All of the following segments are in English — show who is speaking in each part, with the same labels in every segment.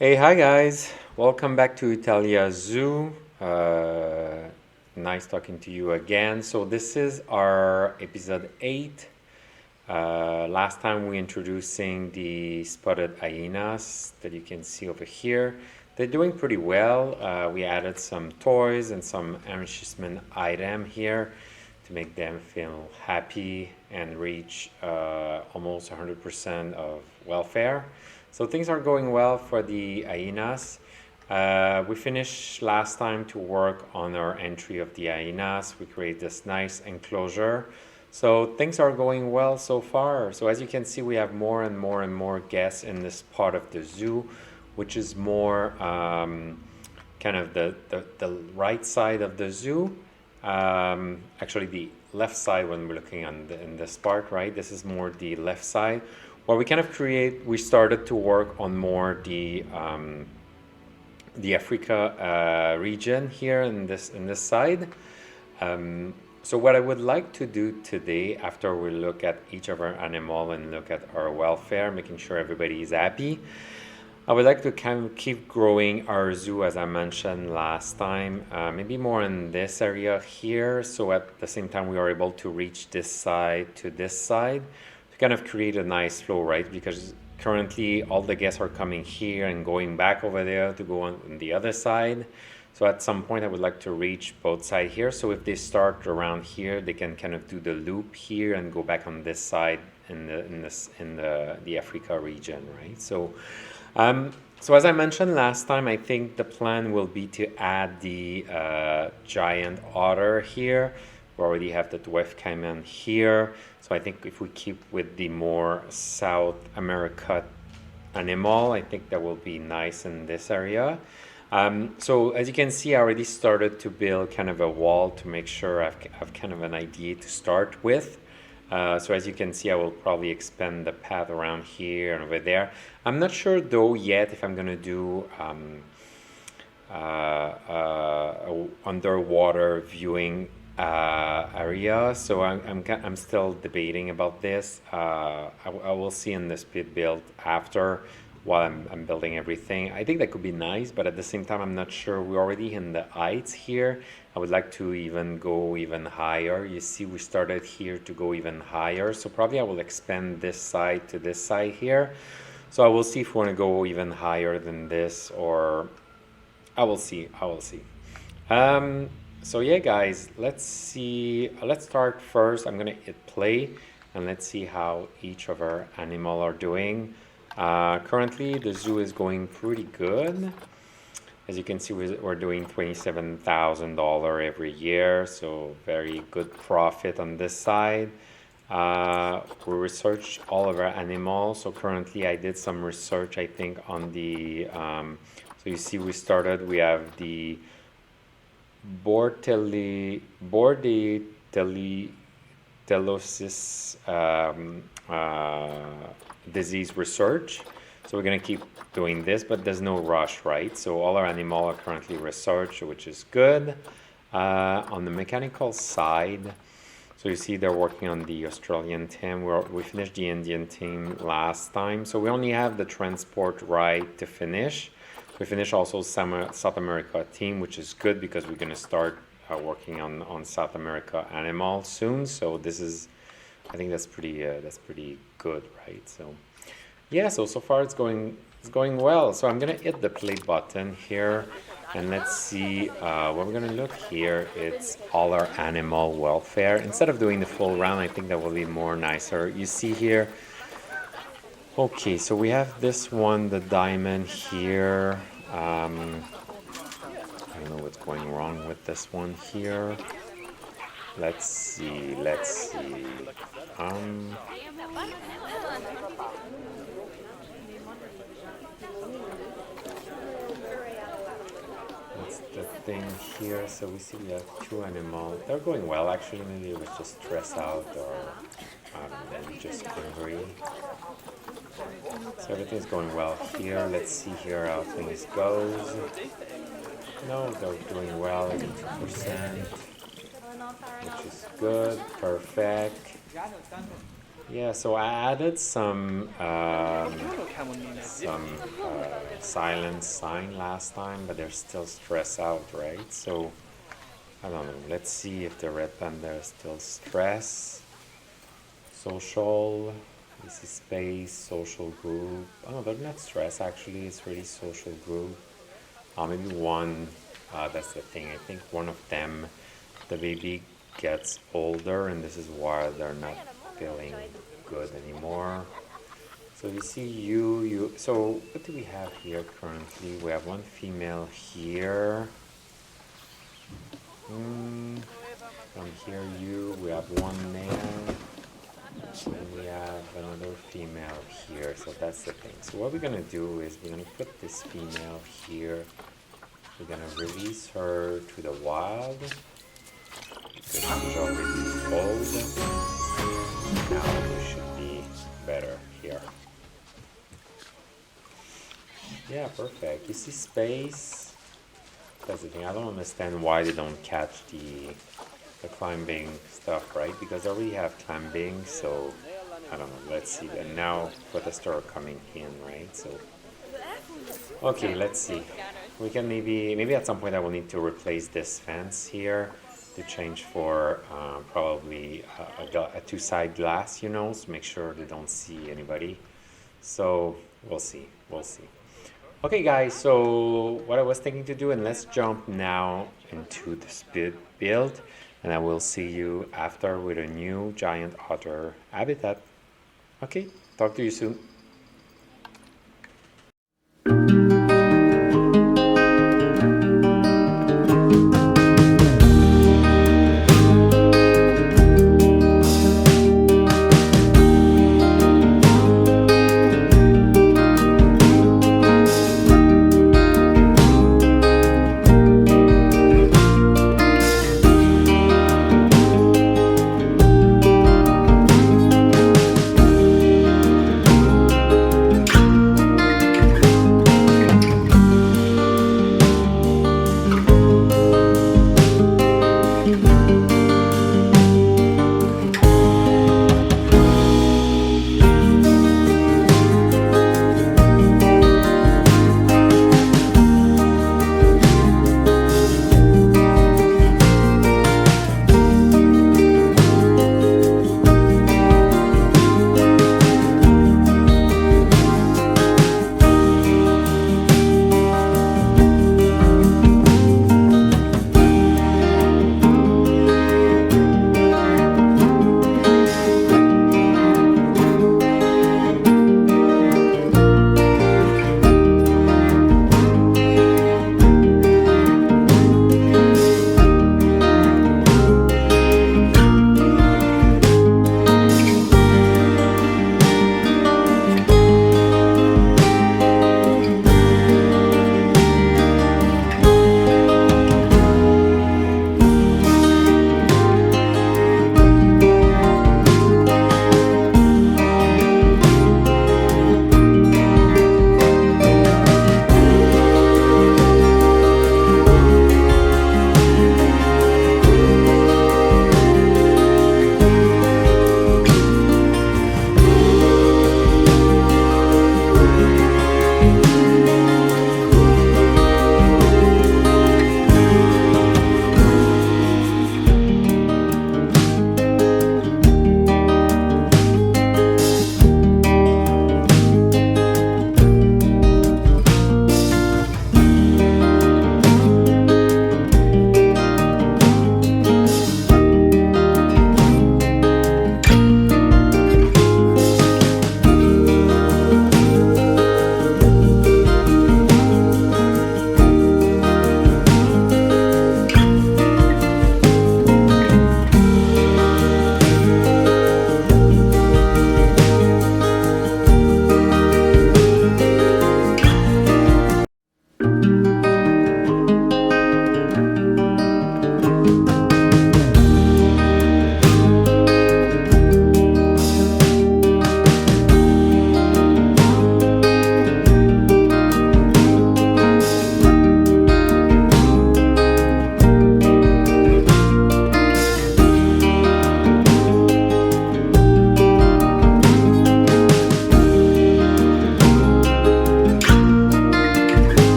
Speaker 1: Hey, hi guys. Welcome back to Utalia Zoo. Nice talking to you again. So this is our episode 8. Last time we introducing the spotted hyenas that you can see over here. They're doing pretty well. We added some toys and some enrichment item here to make them feel happy and reach almost 100% of welfare. So things are going well for the hyenas. We finished last time to work on our entry of the hyenas. We create this nice enclosure. So things are going well so far. So as you can see, we have more and more and more guests in this part of the zoo, which is more kind of the right side of the zoo. Actually, the left side when we're looking in this part, right? This is more the left side. Well, we started to work on more the Africa region here in this side. So what I would like to do today, after we look at each of our animal and look at our welfare, making sure everybody is happy, I would like to kind of keep growing our zoo as I mentioned last time, maybe more in this area here. So at the same time, we are able to reach this side to this side to kind of create a nice flow, right? Because currently all the guests are coming here and going back over there to go on the other side. So at some point, I would like to reach both sides here. So if they start around here, they can kind of do the loop here and go back on this side in the Africa region, right? So as I mentioned last time, I think the plan will be to add the giant otter here. We already have the dwarf caiman here. So I think if we keep with the more South America animal, I think that will be nice in this area. So as you can see, I already started to build kind of a wall to make sure I've kind of an idea to start with. So as you can see, I will probably expand the path around here and over there. I'm not sure though yet if I'm gonna do underwater viewing area. So I'm still debating about this. I will see in this pit build after while I'm building everything. I think that could be nice, but at the same time, I'm not sure. We're already in the heights here. I would like to even go even higher. You see, we started here to go even higher. So probably I will expand this side to this side here. So I will see if we want to go even higher than this, or I will see. I will see. So yeah, guys, let's see. Let's start first. I'm gonna hit play, and let's see how each of our animal are doing. Currently, the zoo is going pretty good. As you can see, we're doing $27,000 every year, so very good profit on this side. We researched all of our animals. So currently, I did some research, I think, on the. So you see, we have the bordeliosis disease research. So we're going to keep doing this, but there's no rush, right? So all our animals are currently researched, which is good. On the mechanical side, so you see they're working on the Australian team. We finished the Indian team last time. So we only have the transport right to finish. We finished also South America team, which is good because we're going to start working on South America animals soon. So this is, I think that's pretty good, right? So yeah, so far it's going well. So I'm gonna hit the play button here, and let's see what we're gonna look here. It's all our animal welfare. Instead of doing the full round, I think that will be more nicer. You see here. Okay, so we have this one, the diamond here. I don't know what's going wrong with this one here. Let's see. What's the thing here? So we see we have two animals. They're going well, actually. Maybe it was just stressed out or then just hungry. So everything's going well here. Let's see here how things goes. No, they're doing well, 82%, which is good, perfect. Yeah, so I added some silence sign last time, but they're still stressed out, right? So I don't know. Let's see if the red panda is still stressed. Social. This is space. Social group. Oh, they're not stressed actually. It's really social group. Maybe one. That's the thing. I think one of them, the baby gets older, and this is why they're not feeling good anymore. So we see you. So what do we have here currently? We have one female here. From here, we have one male, and we have another female here. So that's the thing. So what we're gonna do is we're gonna put this female here. We're gonna release her to the wild because she's already old. Now we should be better here. Yeah, perfect. You see space? That's the thing. I don't understand why they don't catch the climbing stuff, right? Because they already have climbing, so I don't know. Let's see. And now protesters are coming in, right? So okay, let's see. We can maybe at some point I will need to replace this fence here to change for probably a two-side glass, you know, to make sure they don't see anybody. So we'll see. We'll see. Okay, guys, so what I was thinking to do, and let's jump now into the speed build, and I will see you after with a new giant otter habitat. Okay, talk to you soon.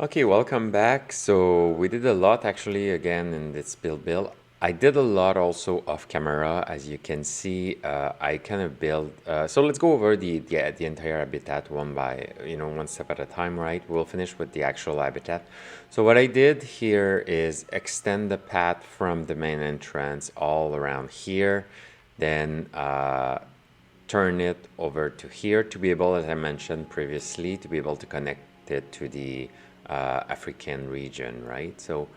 Speaker 1: Okay, welcome back. So we did a lot actually again in this build. I did a lot also off camera, as you can see. I kind of build. So let's go over the entire habitat one by one step at a time, right? We'll finish with the actual habitat. So what I did here is extend the path from the main entrance all around here, then turn it over to here to be able, as I mentioned previously, to be able to connect it to the African region, right? So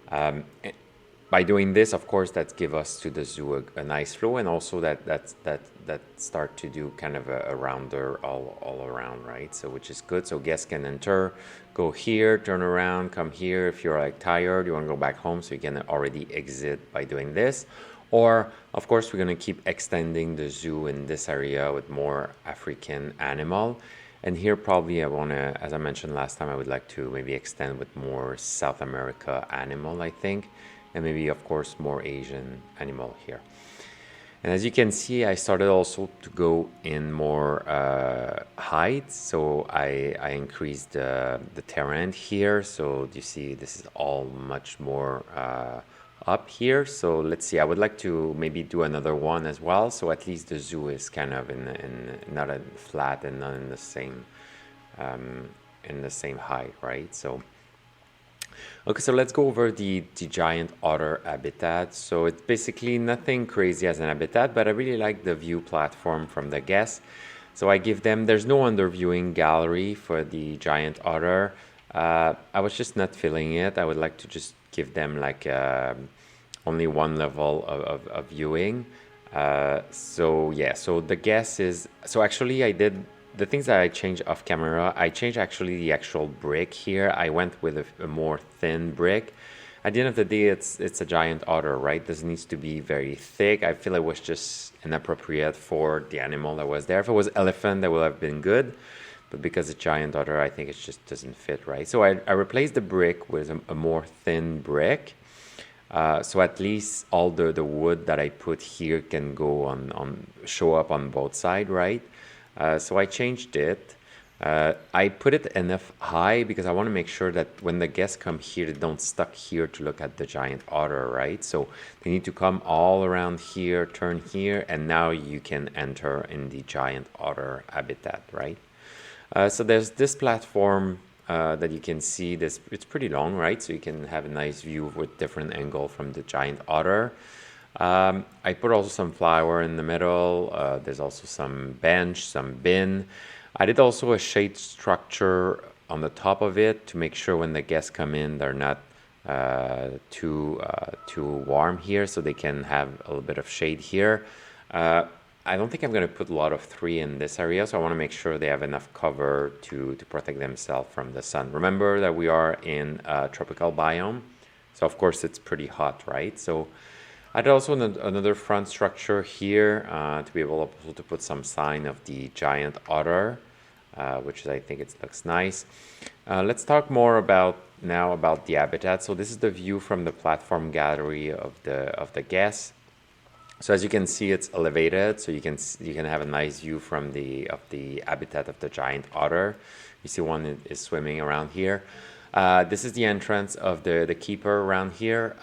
Speaker 1: by doing this, of course, that give us to the zoo a nice flow, and also that start to do kind of a rounder all around, right? So which is good. So guests can enter, go here, turn around, come here. If you're like tired, you want to go back home, so you can already exit by doing this. Or of course, we're going to keep extending the zoo in this area with more African animal. And here probably I want to, as I mentioned last time, I would like to maybe extend with more South America animal, I think, and maybe of course more Asian animal here. And as you can see, I started also to go in more height, so I increased the terrain here. So you see this is all much more up here. So let's see, I would like to maybe do another one as well, so at least the zoo is kind of in not a flat and not in the same height, right? So okay, so let's go over the giant otter habitat. So it's basically nothing crazy as an habitat, but I really like the view platform from the guests. So I give them, there's no underviewing gallery for the giant otter. I was just not feeling it. I would like to just give them like only one level of viewing. So yeah, so the guess is, so actually I did the things that I changed off camera. I changed actually the actual brick here. I went with a more thin brick. At the end of the day, it's a giant otter, right? This needs to be very thick. I feel it was just inappropriate for the animal that was there. If it was elephant, that would have been good. But because it's giant otter, I think it just doesn't fit, right? So I replaced the brick with a more thin brick. So at least all the wood that I put here can go on show up on both sides, right? So I changed it. I put it enough high because I want to make sure that when the guests come here, they don't stuck here to look at the giant otter, right? So they need to come all around here, turn here, and now you can enter in the giant otter habitat, right? So there's this platform that you can see. This, it's pretty long, right? So you can have a nice view with different angle from the giant otter. I put also some flower in the middle. There's also some bench, some bin. I did also a shade structure on the top of it to make sure when the guests come in, they're not too warm here, so they can have a little bit of shade here. I don't think I'm going to put a lot of tree in this area, so I want to make sure they have enough cover to protect themselves from the sun. Remember that we are in a tropical biome, so of course it's pretty hot, right? So I did also another front structure here to be able to put some sign of the giant otter, which I think it looks nice. Let's talk more about the habitat. So this is the view from the platform gallery of the guests. So as you can see, it's elevated, so you can have a nice view from the habitat of the giant otter. You see one is swimming around here. This is the entrance of the keeper around here.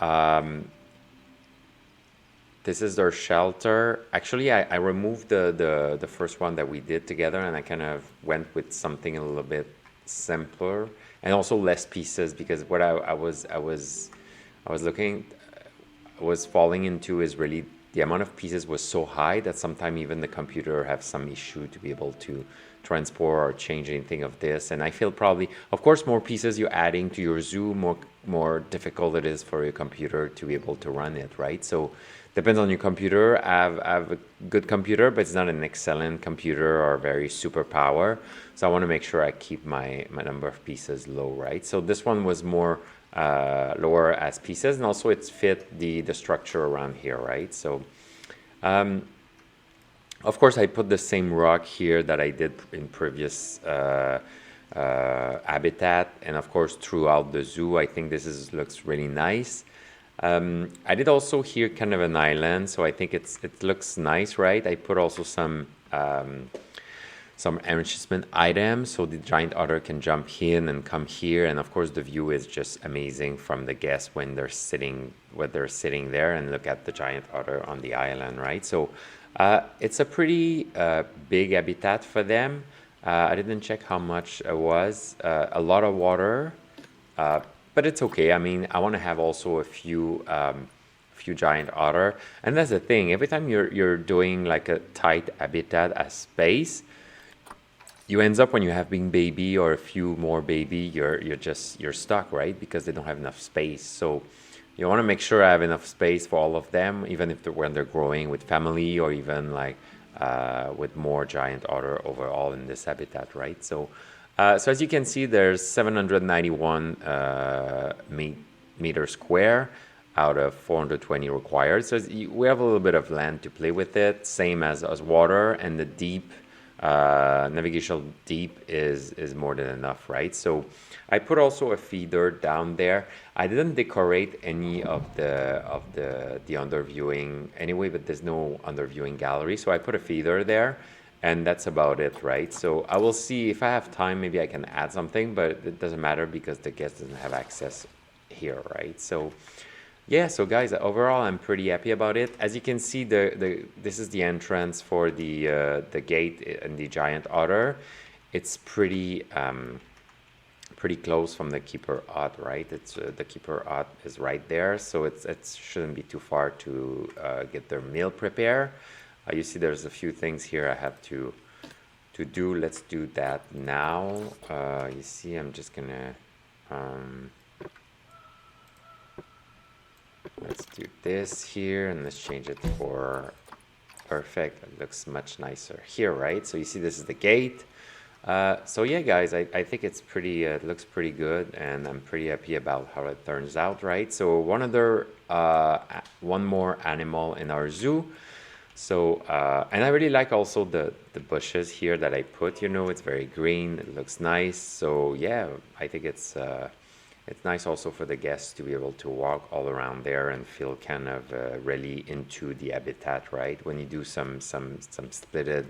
Speaker 1: This is their shelter. Actually, I removed the first one that we did together, and I kind of went with something a little bit simpler and also less pieces, because what I was falling into is really the amount of pieces was so high that sometimes even the computer have some issue to be able to transport or change anything of this. And I feel probably, of course, more pieces you're adding to your zoo, more difficult it is for your computer to be able to run it, right? So depends on your computer. I have a good computer, but it's not an excellent computer or very super power. So I want to make sure I keep my number of pieces low, right? So this one was more lower as pieces, and also it's fit the structure around here, right? So of course I put the same rock here that I did in previous habitat, and of course throughout the zoo. I think this looks really nice. I did also here kind of an island, so I think it looks nice, right? I put also some some enrichment items, so the giant otter can jump in and come here. And of course, the view is just amazing from the guests when they're sitting there and look at the giant otter on the island, right? So it's a pretty big habitat for them. I didn't check how much it was. A lot of water, but it's okay. I mean, I want to have also a few giant otter, and that's the thing. Every time you're doing like a tight habitat as space, you ends up when you have big baby or a few more baby, you're stuck, right? Because they don't have enough space. So you want to make sure I have enough space for all of them, even if when they're growing with family or even like with more giant otter overall in this habitat, right? So so as you can see, there's 791 meter square out of 420 required. So we have a little bit of land to play with it, same as water, and the deep navigational deep is more than enough, right? So I put also a feeder down there. I didn't decorate any of the underviewing anyway, but there's no underviewing gallery, so I put a feeder there, and that's about it, right? So I will see if I have time, maybe I can add something, but it doesn't matter because the guest doesn't have access here, right? So yeah, so guys, overall I'm pretty happy about it. As you can see, this is the entrance for the gate in the Giant Otter. It's pretty pretty close from the keeper hut, right? It's the keeper hut is right there, so it shouldn't be too far to get their meal prepared. You see, there's a few things here I have to do. Let's do that now. You see, I'm just gonna let's do this here, and let's change it for perfect. It looks much nicer here, right? So you see, this is the gate. So yeah, guys, I think it's pretty, it looks pretty good, and I'm pretty happy about how it turns out, right? So one more animal in our zoo. So, and I really like also the bushes here that I put, you know, it's very green, it looks nice. So yeah, I think it's nice also for the guests to be able to walk all around there and feel kind of really into the habitat, right? When you do some splitted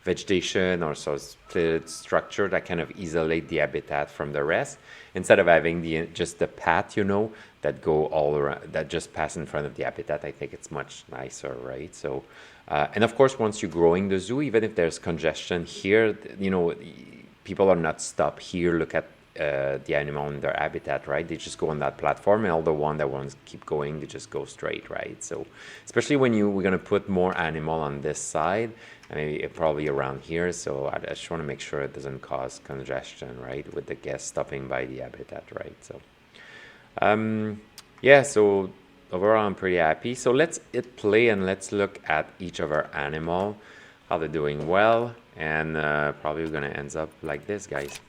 Speaker 1: vegetation or so splitted structure that kind of isolate the habitat from the rest, instead of having just the path, you know, that go all around, that just pass in front of the habitat. I think it's much nicer, right? So, and of course, once you're growing the zoo, even if there's congestion here, you know, people are not stopped here, look at the animal in their habitat, right? They just go on that platform, and all the one that wants to keep going, they just go straight, right? So especially when we're gonna put more animal on this side, maybe probably around here, so I just want to make sure it doesn't cause congestion, right, with the guests stopping by the habitat, right? So yeah, so overall I'm pretty happy. So let's hit play and let's look at each of our animal, how they're doing well, and probably we're gonna end up like this, guys.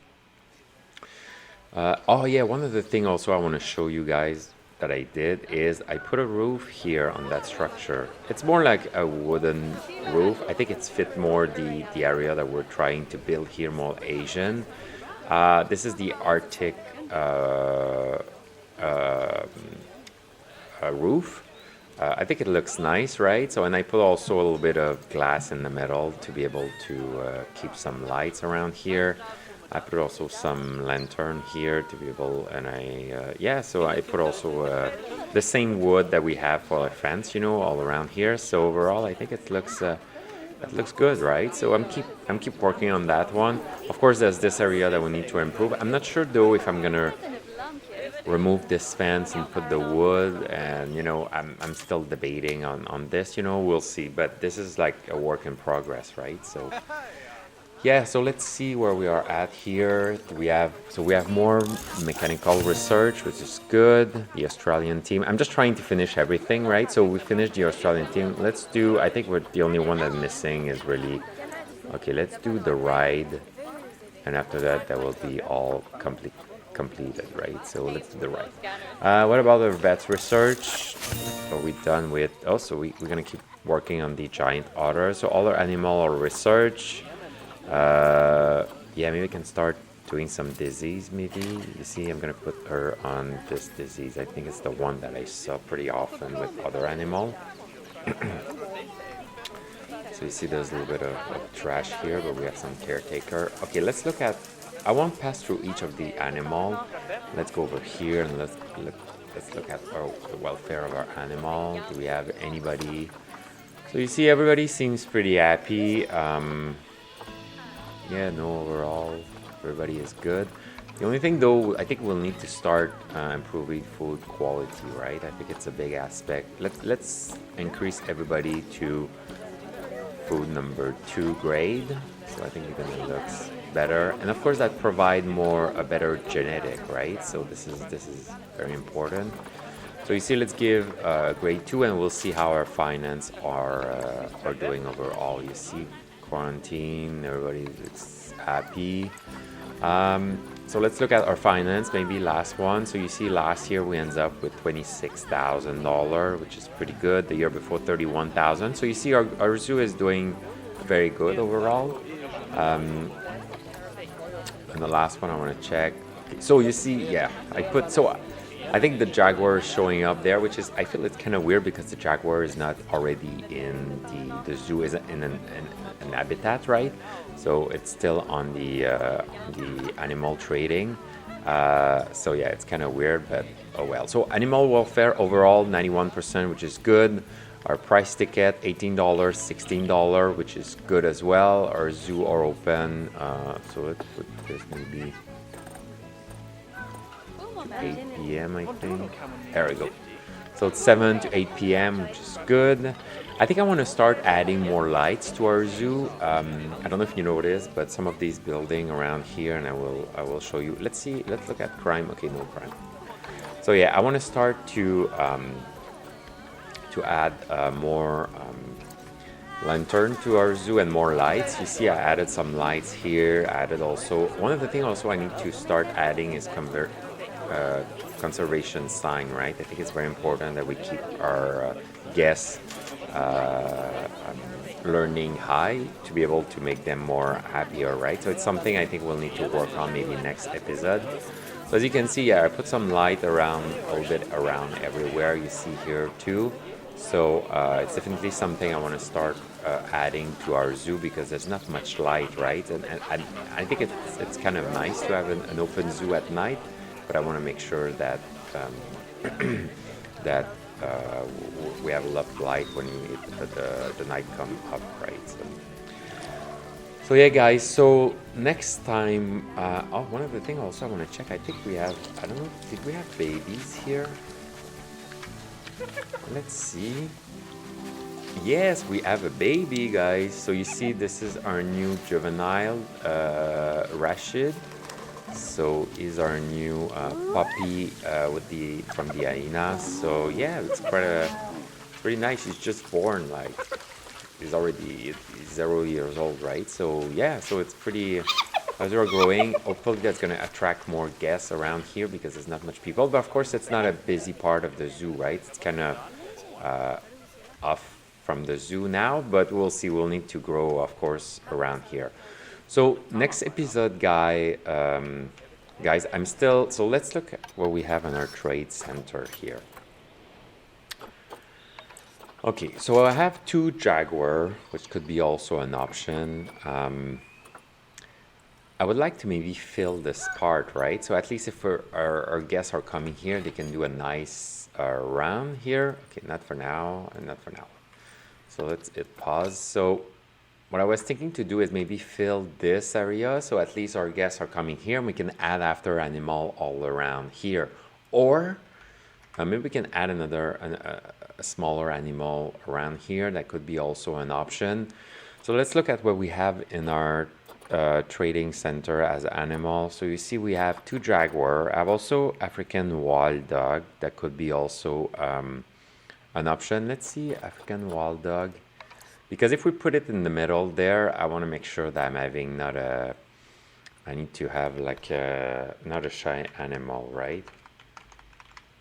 Speaker 1: Oh yeah, one other thing also I want to show you guys that I did is I put a roof here on that structure. It's more like a wooden roof. I think it's fit more the area that we're trying to build here, more Asian. This is the Arctic roof. I think it looks nice, right? So, and I put also a little bit of glass in the middle to be able to keep some lights around here. I put also some lantern here to be able, and yeah, so I put also the same wood that we have for our fence, you know, all around here. So overall, I think it looks good, right? So I'm keep working on that one. Of course, there's this area that we need to improve. I'm not sure though if I'm gonna remove this fence and put the wood, and you know, I'm still debating on this. You know, we'll see. But this is like a work in progress, right? So. Yeah, so let's see where we are at here. We have more mechanical research, which is good. The Australian team. I'm just trying to finish everything, right? So we finished the Australian team. Let's do, I think we're the only one that's missing is really, okay, let's do the ride. And after that will be all completed, right? So let's do the ride. What about the vets research? Are we done with, also we're gonna keep working on the giant otter. So all our animal research. Yeah, maybe we can start doing some disease, maybe. You see, I'm gonna put her on this disease. I think it's the one that I saw pretty often with other animal. So So you see there's a little bit of trash here, but we have some caretaker. Okay, let's look at, I won't pass through each of the animal. Let's go over here and let's look at the welfare of our animal. Do we have anybody? So you see everybody seems pretty happy. Yeah, no, overall, everybody is good. The only thing though, I think we'll need to start improving food quality, right? I think it's a big aspect. Let's increase everybody to food number 2 grade. So I think even it looks better. And of course that provide a better genetic, right? So this is very important. So you see, let's give grade 2 and we'll see how our finance are doing overall. You see quarantine, everybody is happy. So let's look at our finance, maybe last one. So you see last year we ended up with $26,000, which is pretty good. The year before 31,000. So you see our zoo is doing very good overall. And the last one I want to check. Okay, so you see, yeah, I think the jaguar is showing up there, which is, I feel it's kind of weird because the jaguar is not already in the zoo, is in an habitat, right? So it's still on the animal trading. So yeah, it's kind of weird, but oh well. So animal welfare overall 91%, which is good. Our price ticket $18, $16, which is good as well. Our zoo are open. So let's put this maybe 8 p.m. I think. There we go. So it's 7 to 8 p.m., which is good. I think I want to start adding more lights to our zoo. I don't know if you noticed, but some of these buildings around here, and I will show you. Let's see. Let's look at crime. Okay, no crime. So yeah, I want to start to add more lantern to our zoo and more lights. You see, I added some lights here. Added also one of the things also I need to start adding is conservation sign, right? I think it's very important that we keep our guests learning high to be able to make them more happier, right? So it's something I think we'll need to work on maybe next episode. So as you can see, yeah, I put some light around a little bit around everywhere. You see here too. So it's definitely something I want to start adding to our zoo because there's not much light, right? And I think it's kind of nice to have an open zoo at night. But I want to make sure that that we have enough light when the night come up, right? So yeah, guys. So next time, one other thing also I want to check. I think we have. I don't know. Did we have babies here? Let's see. Yes, we have a baby, guys. So you see, this is our new juvenile, Rashid. So is our new puppy from the hyenas. So yeah, it's pretty nice. He's just born, like he's 0 years old, right? So yeah, so it's pretty. As we're growing, hopefully that's gonna attract more guests around here because there's not much people. But of course, it's not a busy part of the zoo, right? It's kind of off from the zoo now, but we'll see. We'll need to grow, of course, around here. So next episode, guys, so let's look at what we have in our trade center here. Okay, so I have 2 jaguar, which could be also an option. I would like to maybe fill this part, right? So at least if our guests are coming here, they can do a nice round here. Okay, not for now, and not for now. So let's hit pause. So what I was thinking to do is maybe fill this area so at least our guests are coming here and we can add after animal all around here. Or maybe we can add a smaller animal around here. That could be also an option. So let's look at what we have in our trading center as animal. So you see we have 2 jaguar. I have also African wild dog. That could be also an option. Let's see, African wild dog. Because if we put it in the middle there, I want to make sure that I'm having I need to have like not a shy animal, right?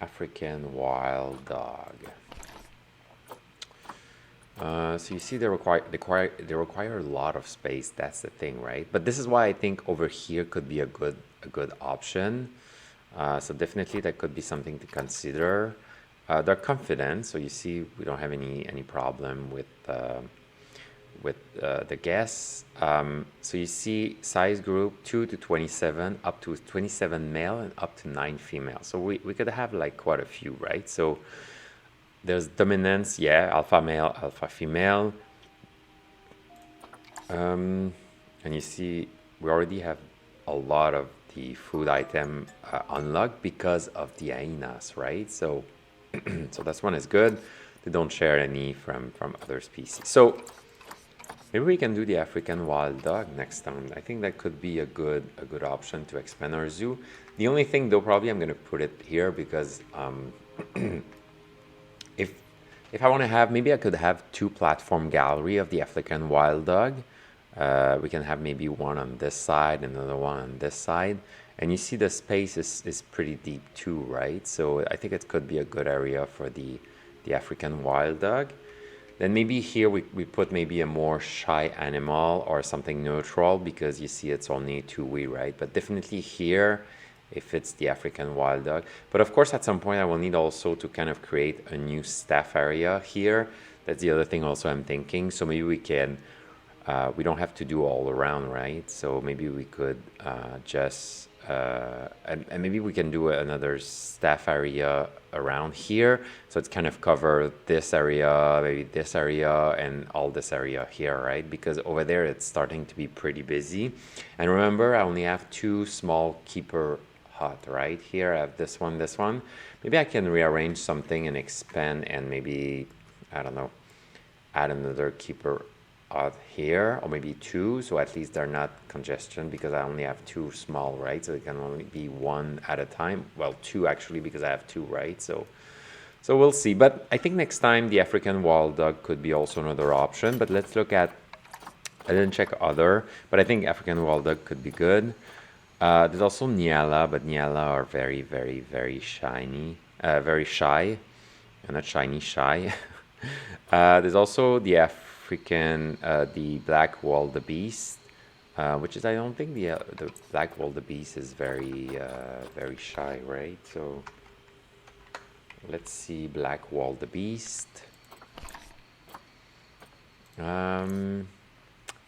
Speaker 1: African wild dog. So you see they require a lot of space. That's the thing, right? But this is why I think over here could be a good option. So definitely that could be something to consider. They're confident, so you see we don't have any problem the guests. So you see size group 2 to 27, up to 27 male and up to 9 female. So we could have like quite a few, right? So there's dominance, yeah, alpha male, alpha female. And you see we already have a lot of the food item unlocked because of the hyenas, right? So so this one is good. They don't share any from other species. So maybe we can do the African wild dog next time. I think that could be a good option to expand our zoo. The only thing though, probably I'm gonna put it here because if I want to have, maybe I could have 2 platform gallery of the African wild dog. We can have maybe one on this side, another one on this side. And you see the space is pretty deep too, right? So I think it could be a good area for the African wild dog. Then maybe here we put maybe a more shy animal or something neutral because you see it's only 2-way, right? But definitely here, if it's the African wild dog. But of course, at some point I will need also to kind of create a new staff area here. That's the other thing also I'm thinking. So maybe we can, we don't have to do all around, right? So maybe we could just, and maybe we can do another staff area around here. So it's kind of cover this area, maybe this area, and all this area here, right? Because over there it's starting to be pretty busy. And remember, I only have 2 small keeper hut, right? Here I have this one, this one. Maybe I can rearrange something and expand and maybe, I don't know, add another keeper hut here, or maybe 2, so at least they're not congestion because I only have 2 small, right? So it can only be 1 at a time. Well, 2 actually because I have 2, right? So we'll see. But I think next time the African wild dog could be also another option. But let's look at, I didn't check other, but I think African wild dog could be good. There's also Nyala, but Nyala are very, very, very shiny, very shy. Not shiny, shy. There's also the African, the black wildebeest, which is, I don't think the black wildebeest is very, very shy, right? So let's see black wildebeest.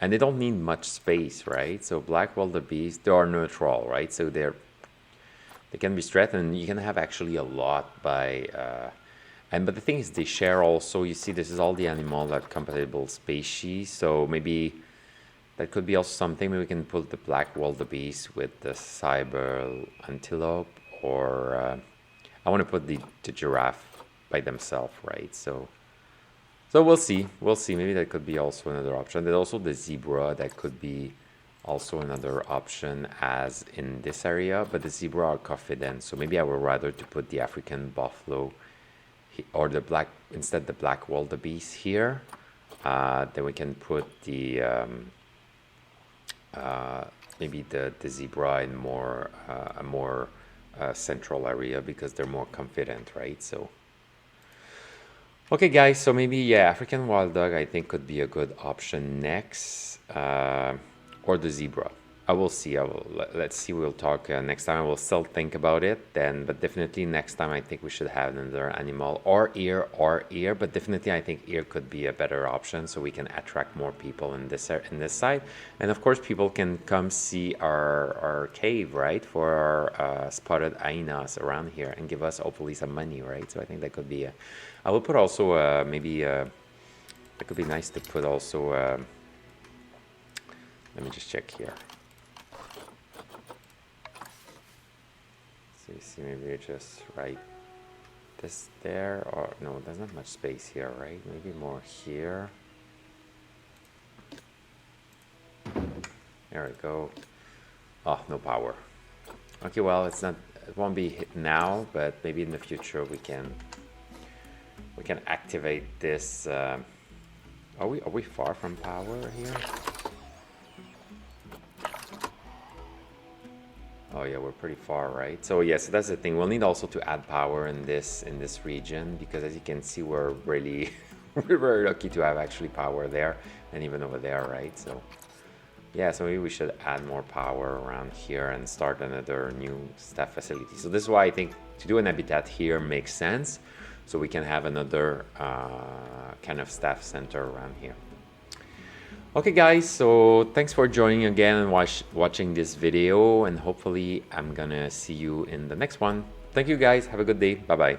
Speaker 1: And they don't need much space, right? So black wildebeest, they are neutral, right? So they can be strengthened. You can have actually a lot by, but the thing is they share also, you see this is all the animal that compatible species. So maybe that could be also something. Maybe we can put the black wildebeest with the cyber antelope, or I want to put the giraffe by themselves, right? So we'll see. We'll see. Maybe that could be also another option. There's also the zebra that could be also another option as in this area. But the zebra are confident, so maybe I would rather to put the African buffalo or the black, instead the black wildebeest here. Then we can put the maybe the zebra in more a more central area because they're more confident, right? So. Okay, guys, so maybe, yeah, African wild dog I think could be a good option next, or the zebra. I will see. Let's see. We'll talk next time. I will still think about it then, but definitely next time I think we should have another animal, or ear, but definitely I think ear could be a better option so we can attract more people in this side. And of course, people can come see our cave, right, for our spotted hyenas around here and give us hopefully some money, right? So I think that could be I will put also maybe it could be nice to put also let me just check here. So you see, maybe you just write this there, or no, there's not much space here, right? Maybe more here. There we go. Oh, no power. Okay, well, it won't be hit now, but maybe in the future we can activate this. Are we far from power here? Oh yeah, we're pretty far, right? So yes, that's the thing. We'll need also to add power in this region because, as you can see, we're really we're very lucky to have actually power there and even over there, right? So yeah, so maybe we should add more power around here and start another new staff facility. So this is why I think to do an habitat here makes sense. So we can have another kind of staff center around here. Okay guys, so thanks for joining again and watching this video, and hopefully I'm gonna see you in the next one. Thank you guys, have a good day, bye bye.